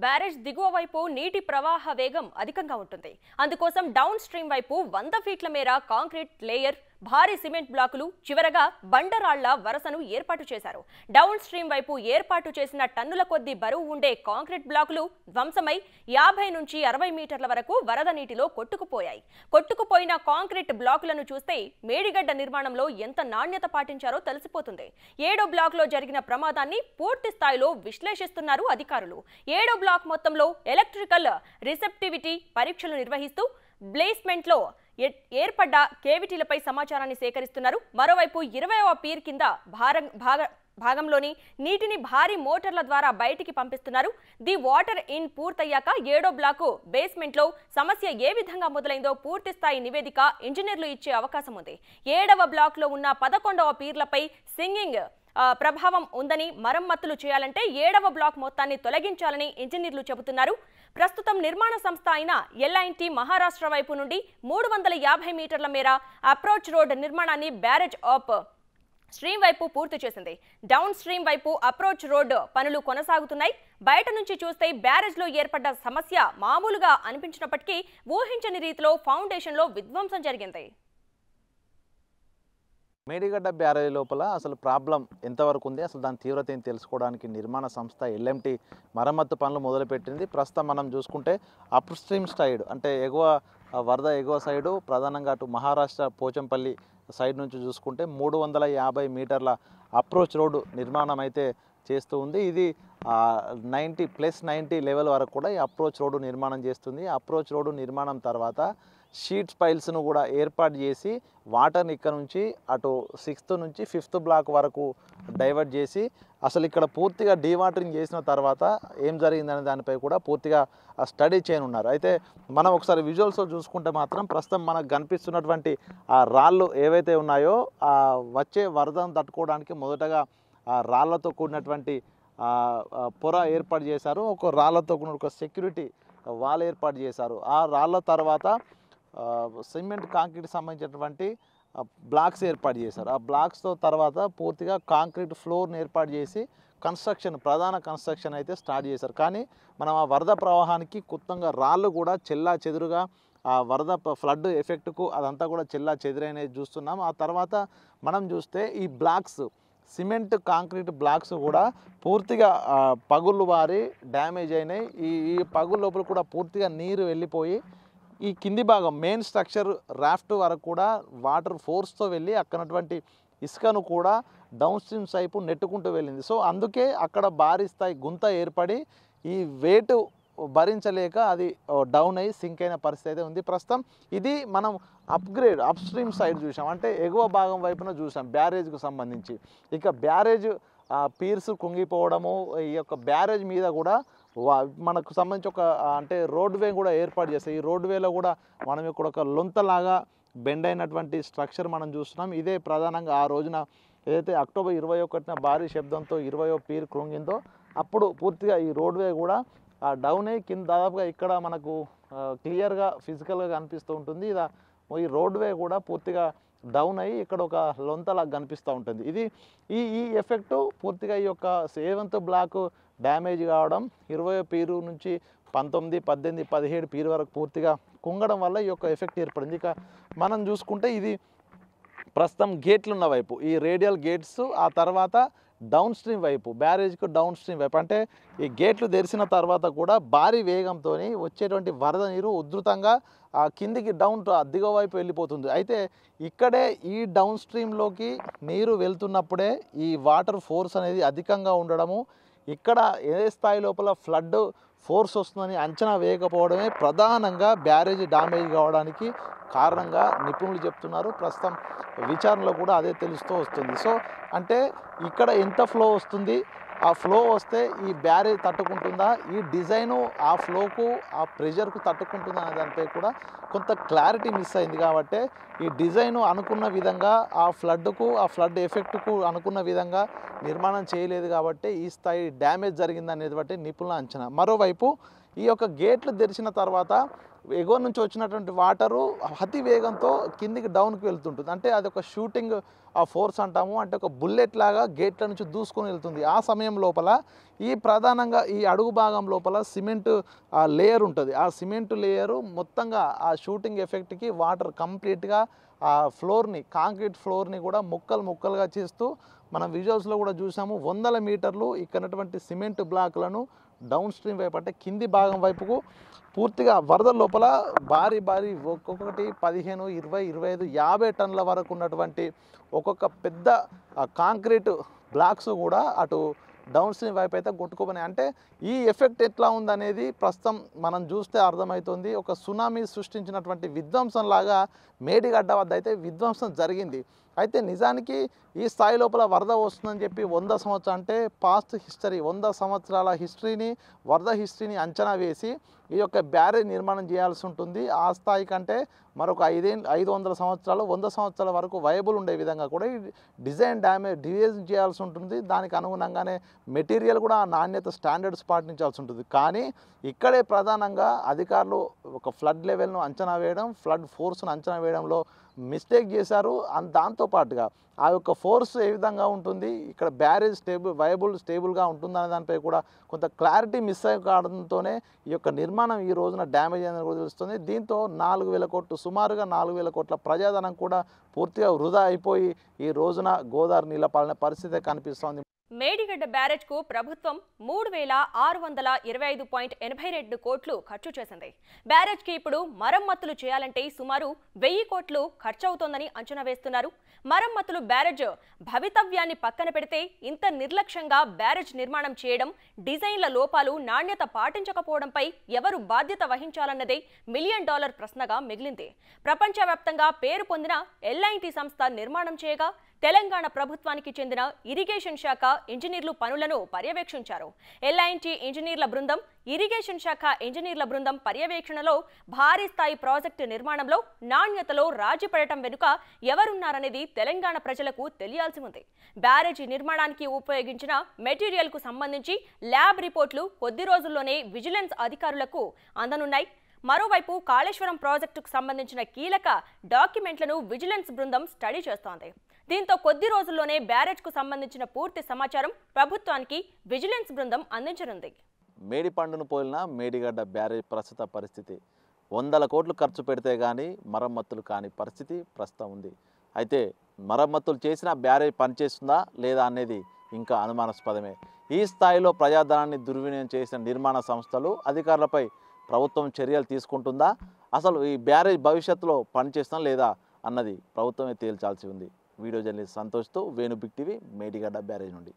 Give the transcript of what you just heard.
Barrage దిగువ వైపు నీటి ప్రవాహ వేగం అధికంగా ఉంటుంది. అందుకోసం డౌన్ స్ట్రీమ్ వైపు 100 ఫీట్ల మేర కాంక్రీట్ లేయర్, భారీ సిమెంట్ బ్లాకులు, చివరగా బండరాళ్ల వరసను ఏర్పాటు చేశారు. డౌన్ స్ట్రీమ్ వైపు ఏర్పాటు చేసిన టన్నుల కొద్దీ బరువు ఉండే కాంక్రీట్ బ్లాకులు ధ్వంసమై 50 నుంచి 60 మీటర్ల వరకు వరద నీటిలో కొట్టుకుపోయాయి. కొట్టుకుపోయిన కాంక్రీట్ బ్లాకులను చూస్తే మేడిగడ్డ నిర్మాణంలో ఎంత నాణ్యత పాటించారో తెలిసిపోతుంది. 7వ బ్లాక్లో జరిగిన ప్రమాదాన్ని పూర్తి స్థాయిలో విశ్లేషిస్తున్నారు అధికారులు. 7వ బ్లాక్ మొత్తంలో ఎలక్ట్రికల్ రిసెప్టివిటీ పరీక్షలు నిర్వహిస్తూ బేస్మెంట్లో ఏర్పడ్డ కేవిటీలపై సమాచారాన్ని సేకరిస్తున్నారు. మరోవైపు 20వ పీర్ కింద భాగంలోని నీటిని భారీ మోటార్ల ద్వారా బయటికి పంపిస్తున్నారు. ది వాటర్ ఇన్ పూర్తయ్యాక 7వ బ్లాకు బేస్మెంట్లో సమస్య ఏ విధంగా మొదలైందో పూర్తి స్థాయి నివేదిక ఇంజనీర్లు ఇచ్చే అవకాశం ఉంది. 7వ బ్లాక్లో ఉన్న 11వ పీర్లపై సింగింగ్ ప్రభావం ఉందని, మరమ్మతులు చేయాలంటే 7వ బ్లాక్ మొత్తాన్ని తొలగించాలని ఇంజనీర్లు చెబుతున్నారు. ప్రస్తుతం నిర్మాణ సంస్థ అయిన ఎల్ఐటీ మహారాష్ట్ర వైపు నుండి 350 మీటర్ల మేర అప్రోచ్ రోడ్ నిర్మాణాన్ని బ్యారేజ్ ఆఫ్ స్ట్రీమ్ వైపు పూర్తి చేసింది. డౌన్ స్ట్రీమ్ వైపు అప్రోచ్ రోడ్ పనులు కొనసాగుతున్నాయి. బయట నుంచి చూస్తే బ్యారేజ్లో ఏర్పడ్డ సమస్య మామూలుగా అనిపించినప్పటికీ ఊహించని రీతిలో ఫౌండేషన్లో విధ్వంసం జరిగింది. మేడిగడ్డ బ్యారేజ్ లోపల అసలు ప్రాబ్లం ఎంతవరకు ఉంది, అసలు దాని తీవ్రత ఏం తెలుసుకోవడానికి నిర్మాణ సంస్థ ఎల్ఎంటీ మరమ్మత్తు పనులు మొదలుపెట్టింది. ప్రస్తుతం మనం చూసుకుంటే అప్ స్ట్రీమ్ సైడ్ అంటే వరద ఎగువ సైడు ప్రధానంగా అటు మహారాష్ట్ర పోచంపల్లి సైడ్ నుంచి చూసుకుంటే 350 మీటర్ల అప్రోచ్ రోడ్డు నిర్మాణం అయితే చేస్తూ ఉంది. ఇది 90+90 లెవెల్ వరకు కూడా ఈ అప్రోచ్ రోడ్డు నిర్మాణం చేస్తుంది. అప్రోచ్ రోడ్డు నిర్మాణం తర్వాత షీట్స్ పైల్స్ను కూడా ఏర్పాటు చేసి వాటర్ని ఇక్కడ నుంచి అటు 6th నుంచి 5th బ్లాక్ వరకు డైవర్ట్ చేసి అసలు ఇక్కడ పూర్తిగా డీవాటరింగ్ చేసిన తర్వాత ఏం జరిగిందనే దానిపై కూడా పూర్తిగా స్టడీ చేయనున్నారు. అయితే మనం ఒకసారి విజువల్స్లో చూసుకుంటే మాత్రం ప్రస్తుతం మనకు కనిపిస్తున్నటువంటి ఆ రాళ్ళు ఏవైతే ఉన్నాయో వచ్చే వరదను తట్టుకోవడానికి మొదటగా ఆ రాళ్లతో కూడినటువంటి పొర ఏర్పాటు చేశారు. ఒక రాళ్లతో కూడిన ఒక సెక్యూరిటీ వాల్ ఏర్పాటు చేశారు. ఆ రాళ్ళ తర్వాత సిమెంట్ కాంక్రీట్ సంబంధించినటువంటి బ్లాక్స్ ఏర్పాటు చేశారు. ఆ బ్లాక్స్తో తర్వాత పూర్తిగా కాంక్రీట్ ఫ్లోర్ని ఏర్పాటు చేసి ప్రధాన కన్స్ట్రక్షన్ అయితే స్టార్ట్ చేశారు. కానీ మనం ఆ వరద ప్రవాహానికి కొత్తగా రాళ్ళు కూడా చెల్లా చెదురుగా ఆ వరద ఫ్లడ్ ఎఫెక్ట్కు అదంతా కూడా చెల్లా చెదురైనది చూస్తున్నాం. ఆ తర్వాత మనం చూస్తే ఈ బ్లాక్స్ సిమెంట్ కాంక్రీట్ బ్లాక్స్ కూడా పూర్తిగా పగుళ్ళు వారి డ్యామేజ్ అయినాయి. ఈ పగుళ్ళ లోపల కూడా పూర్తిగా నీరు వెళ్ళిపోయి ఈ కింది భాగం మెయిన్ స్ట్రక్చర్ రాఫ్ట్ వరకు కూడా వాటర్ ఫోర్స్తో వెళ్ళి అక్కడటువంటి ఇసుకను కూడా డౌన్ స్ట్రీమ్ వైపు నెట్టుకుంటూ వెళ్ళింది. సో అందుకే అక్కడ భారీ స్థాయి గుంత ఏర్పడి ఈ వెయిట్ భరించలేక అది డౌన్ అయ్యి సింక్ అయిన పరిస్థితి అయితే ఉంది. ప్రస్తుతం ఇది మనం అప్ స్ట్రీమ్ సైడ్ చూసాం, అంటే ఎగువ భాగం వైపున చూసాం బ్యారేజ్కు సంబంధించి. ఇక బ్యారేజ్ పీర్స్ కుంగిపోవడము, ఈ యొక్క బ్యారేజ్ మీద కూడా మనకు సంబంధించి ఒక అంటే రోడ్వే కూడా ఏర్పాటు చేస్తాయి. ఈ రోడ్వేలో కూడా మనం ఇక్కడ ఒక లొంతలాగా బెండ్ అయినటువంటి స్ట్రక్చర్ మనం చూస్తున్నాం. ఇదే ప్రధానంగా ఆ రోజున ఏదైతే అక్టోబర్ 21న భారీ శబ్దంతో 20వ పీర్ కృంగిందో అప్పుడు పూర్తిగా ఈ రోడ్వే కూడా డౌన్ అయ్యి కింద దాదాపుగా ఇక్కడ మనకు క్లియర్గా ఫిజికల్గా కనిపిస్తూ ఉంటుంది. ఈ రోడ్వే కూడా పూర్తిగా డౌన్ అయ్యి ఇక్కడ ఒక లొంతలా కనిపిస్తూ ఉంటుంది. ఇది ఈ ఎఫెక్టు పూర్తిగా ఈ యొక్క 7th బ్లాక్ డ్యామేజ్ కావడం 20వ పీరు నుంచి 19, 18, 17 పీరు వరకు పూర్తిగా కుంగడం వల్ల ఈ యొక్క ఎఫెక్ట్ ఏర్పడింది. ఇక మనం చూసుకుంటే ఇది ప్రస్తుతం గేట్లు ఉన్న వైపు ఈ రేడియల్ గేట్స్, ఆ తర్వాత డౌన్ స్ట్రీమ్ వైపు బ్యారేజ్కు డౌన్ స్ట్రీమ్ వైపు అంటే ఈ గేట్లు తెరిచిన తర్వాత కూడా భారీ వేగంతో వచ్చేటువంటి వరద నీరు ఉధృతంగా కిందికి దిగువ వైపు వెళ్ళిపోతుంది. అయితే ఇక్కడే ఈ డౌన్ స్ట్రీమ్లోకి నీరు వెళ్తున్నప్పుడే ఈ వాటర్ ఫోర్స్ అనేది అధికంగా ఉండడము, ఇక్కడ ఏ స్థాయి లోపల ఫ్లడ్ ఫోర్స్ వస్తుందని అంచనా వేయకపోవడమే ప్రధానంగా బ్యారేజ్ డ్యామేజ్ కావడానికి కారణంగా నిపుణులు చెప్తున్నారు. ప్రస్తుతం విచారణలో కూడా అదే తెలుస్తూ వస్తుంది. సో అంటే ఇక్కడ ఎంత ఫ్లో వస్తుంది, ఆ ఫ్లో వస్తే ఈ బ్యారేజ్ తట్టుకుంటుందా, ఈ డిజైను ఆ ఫ్లోకు ఆ ప్రెషర్కు తట్టుకుంటుందా అనే దానిపై కూడా కొంత క్లారిటీ మిస్ అయింది. కాబట్టి ఈ డిజైను అనుకున్న విధంగా ఆ ఫ్లడ్ ఎఫెక్ట్కు అనుకున్న విధంగా నిర్మాణం చేయలేదు కాబట్టి ఈ స్థాయి డ్యామేజ్ జరిగిందనేది బట్టి నిపుణుల అంచనా. మరోవైపు ఈ యొక్క గేట్లు తెరిచిన తర్వాత ఎగువ నుంచి వచ్చినటువంటి వాటరు అతి వేగంతో కిందికి డౌన్కి వెళ్తుంటుంది. అంటే అది ఒక షూటింగ్ ఆ ఫోర్స్ అంటాము. అంటే ఒక బుల్లెట్ లాగా గేట్ల నుంచి దూసుకొని వెళ్తుంది. ఆ సమయం లోపల ఈ ప్రధానంగా ఈ అడుగు భాగం లోపల సిమెంట్ లేయర్ ఉంటుంది. ఆ సిమెంట్ లేయరు మొత్తంగా ఆ షూటింగ్ ఎఫెక్ట్కి వాటర్ కంప్లీట్గా ఆ ఫ్లోర్ని, కాంక్రీట్ ఫ్లోర్ని కూడా ముక్కలుగా చేస్తూ మనం విజువల్స్లో కూడా చూసాము. 100 మీటర్లు ఇక్కడటువంటి సిమెంట్ బ్లాక్లను డౌన్ స్ట్రీమ్ వైపు అంటే కింది భాగం వైపుకు పూర్తిగా వరద లోపల భారీ ఒక్కొక్కటి 15, 20, 25, 50 టన్నుల వరకు ఉన్నటువంటి ఒక్కొక్క పెద్ద కాంక్రీట్ బ్లాక్స్ కూడా అటు డౌన్ స్ట్రీమ్ వైపు అయితే కొట్టుకోబోనాయి. అంటే ఈ ఎఫెక్ట్ ఎట్లా ఉందనేది ప్రస్తుతం మనం చూస్తే అర్థమవుతుంది. ఒక సునామీ సృష్టించినటువంటి విధ్వంసం లాగా మేడిగడ్డ వద్ద అయితే విధ్వంసం జరిగింది. అయితే నిజానికి ఈ స్థాయి లోపల వరద వస్తుందని చెప్పి 100 సంవత్సరాలు అంటే పాస్ట్ హిస్టరీ 100 సంవత్సరాల హిస్టరీని వరద హిస్టరీని అంచనా వేసి ఈ యొక్క బ్యారేజ్ నిర్మాణం చేయాల్సి ఉంటుంది. ఆ స్థాయి కంటే మరొక 500 సంవత్సరాలు 100 సంవత్సరాల వరకు వైబుల్ ఉండే విధంగా కూడా ఈ డిజైన్ చేయాల్సి ఉంటుంది. దానికి అనుగుణంగానే మెటీరియల్ కూడా ఆ నాణ్యత స్టాండర్డ్స్ పాటించాల్సి ఉంటుంది. కానీ ఇక్కడే ప్రధానంగా అధికారులు ఒక ఫ్లడ్ లెవెల్ను అంచనా వేయడం, ఫ్లడ్ ఫోర్స్ను అంచనా వేయడంలో మిస్టేక్ చేశారు. దాంతోపాటుగా ఆ యొక్క ఫోర్స్ ఏ విధంగా ఉంటుంది, ఇక్కడ బ్యారేజ్ స్టేబుల్గా ఉంటుందనే దానిపై కూడా కొంత క్లారిటీ మిస్ కావడంతోనే ఈ యొక్క నిర్మాణం ఈ రోజున డ్యామేజ్ అనేది కూడా తెలుస్తుంది. దీంతో 4,000 కోట్లు సుమారుగా 4,000 కోట్ల ప్రజాధనం కూడా పూర్తిగా వృధా అయిపోయి ఈ రోజున గోదావరి నీళ్ల పాలన పరిస్థితి కనిపిస్తోంది. మేడిగడ్డ బ్యారేజ్కు ప్రభుత్వం 3,625.82 కోట్లు ఖర్చు చేసింది. బ్యారేజ్కి ఇప్పుడు మరమ్మతులు చేయాలంటే సుమారు 1,000 కోట్లు ఖర్చు అవుతోందని అంచనా వేస్తున్నారు. మరమ్మతులు బ్యారేజ్ భవితవ్యాన్ని పక్కన పెడితే ఇంత నిర్లక్ష్యంగా బ్యారేజ్ నిర్మాణం చేయడం, డిజైన్ల లోపాలు, నాణ్యత పాటించకపోవడంపై ఎవరు బాధ్యత వహించాలన్నదే $1 మిలియన్ ప్రశ్నగా మిగిలింది. ప్రపంచవ్యాప్తంగా పేరు పొందిన ఎల్ఐటి సంస్థ నిర్మాణం చేయగా తెలంగాణ ప్రభుత్వానికి చెందిన ఇరిగేషన్ శాఖ ఇంజనీర్లు పనులను పర్యవేక్షించారు. ఎల్ఐటి ఇంజనీర్ల బృందం, ఇరిగేషన్ శాఖ ఇంజనీర్ల బృందం పర్యవేక్షణలో భారీ స్థాయి ప్రాజెక్టు నిర్మాణంలో నాణ్యతలో రాజీ పడటం వెనుక ఎవరున్నారనేది తెలంగాణ ప్రజలకు తెలియాల్సి ఉంది. బ్యారేజీ నిర్మాణానికి ఉపయోగించిన మెటీరియల్కు సంబంధించి ల్యాబ్ రిపోర్టులు కొద్ది రోజుల్లోనే విజిలెన్స్ అధికారులకు అందనున్నాయి. మరోవైపు కాళేశ్వరం ప్రాజెక్టుకు సంబంధించిన కీలక డాక్యుమెంట్లను విజిలెన్స్ బృందం స్టడీ చేస్తోంది. దీంతో కొద్ది రోజుల్లోనే బ్యారేజ్కు సంబంధించిన పూర్తి సమాచారం ప్రభుత్వానికి విజిలెన్స్ బృందం అందించనుంది. మేడిపండును పోలిన మేడిగడ్డ బ్యారేజ్ ప్రస్తుత పరిస్థితి 100 కోట్లు ఖర్చు పెడితే కానీ మరమ్మతులు కాని పరిస్థితి ప్రస్తుతం ఉంది. అయితే మరమ్మతులు చేసిన బ్యారేజ్ పనిచేస్తుందా లేదా అనేది ఇంకా అనుమానాస్పదమే. ఈ స్థాయిలో ప్రజాధనాన్ని దుర్వినియోగం చేసిన నిర్మాణ సంస్థలు, అధికారులపై ప్రభుత్వం చర్యలు తీసుకుంటుందా, అసలు ఈ బ్యారేజ్ భవిష్యత్తులో పనిచేస్తుందా లేదా అన్నది ప్రభుత్వమే తేల్చాల్సి ఉంది. వీడియో జర్నలిస్ట్ సంతోష్తో Venu big TV, Medigadda barrage నుండి.